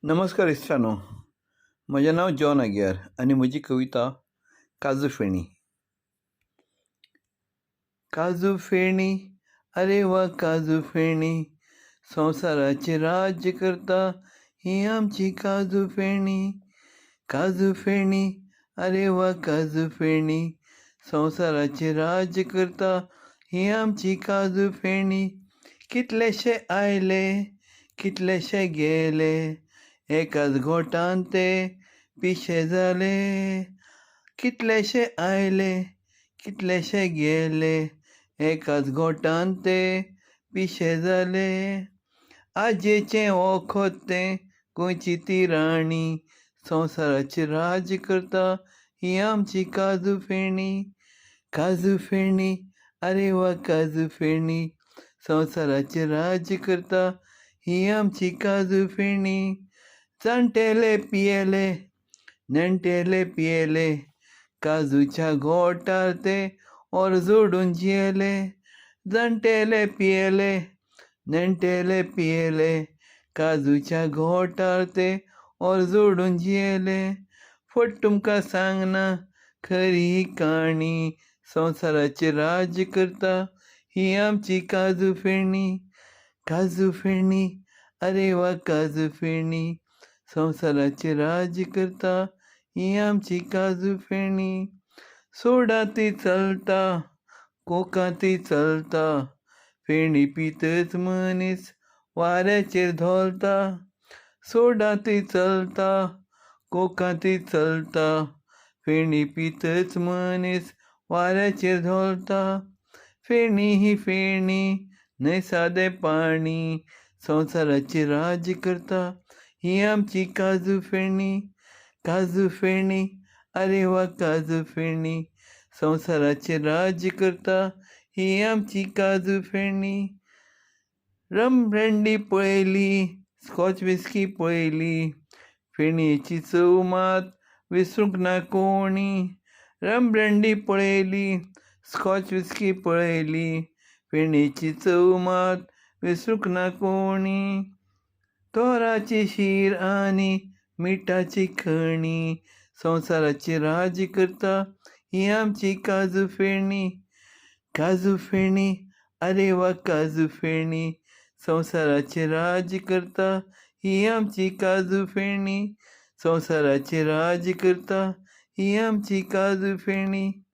नमस्कार इश्टानो. म्हजें नांव जॉन आग्यार आनी म्हजी कविता काजू फेणी. काजू फेणी, अरे वा काजू फेणी, संवसाराचेर राज्य करता ही आमची काजू फेणी. काजू फेणी, अरे वा काजू फेणी, संवसाराचेर राज्य करता ही आमची काजू फेणी. कितलेशे आयले, कितलेशे गेले, एकाच घोटान ते पिशे जाले. कितलेशे आयले, कितलेशे गेले, एकाच घोटान ते पिशे जाले. आजेचें वखद तें गोंयची ती राणी, संवसाराचेर राज्य करता ही आमची काजू फेणी. काजू फेणी, अरे वा काजू फेणी, संवसाराचेर राज्य करता ही आमची काजू फेणी. जाणटेले पियेले, नेणटेले पियेले, काजूच्या घोटार ते ओर जोडून जियेले. जाणटेले पियेले, नेणटेले पियेले, काजूच्या घोटार ते ओर जोडून जियेले. फट तुमकां सांगना खरी ही काणी, संवसाराचेर राज्य करता ही आमची काजू फेणी. काजू फेणी, अरे वा काजू फेणी, संवसाराचेर राज्य करता ही आमची काजू फेणी. सोडा ती चलता, कोका ती चलता, फेणी पितच मनीस वाऱ्याचेर धोलता. सोडा ती चलता, कोका ती चलता, फेणी पितच मनीस वाऱ्याचेर धोलता. फेणी ही फेणी, न्हय सादें पाणी, संवसाराचेर राज्य करता ही आमची काजू फेणी. काजू फेणी, अरे वा काजू फेणी, संवसाराचेर राज्य करता ही आमची काजू फेणी. रम ब्रँडी पळयली, स्कॉच विस्की पळयली, फेणयेची चव मात विसरूंक ना कोणी. रम ब्रँडी पळयली, स्कॉच विस्की पळयली, फेणयेची चव मात विसरूंक ना कोणी. तोराची शीर आनी मिठाची खणी, संवसाराचेर राज्य करता ही आमची काजू फेणी. काजू फेणी, अरे वा काजू फेणी, संवसाराचेर राज्य करता ही आमची काजू फेणी. संवसाराचेर राज्य करता ही आमची काजू फेणी.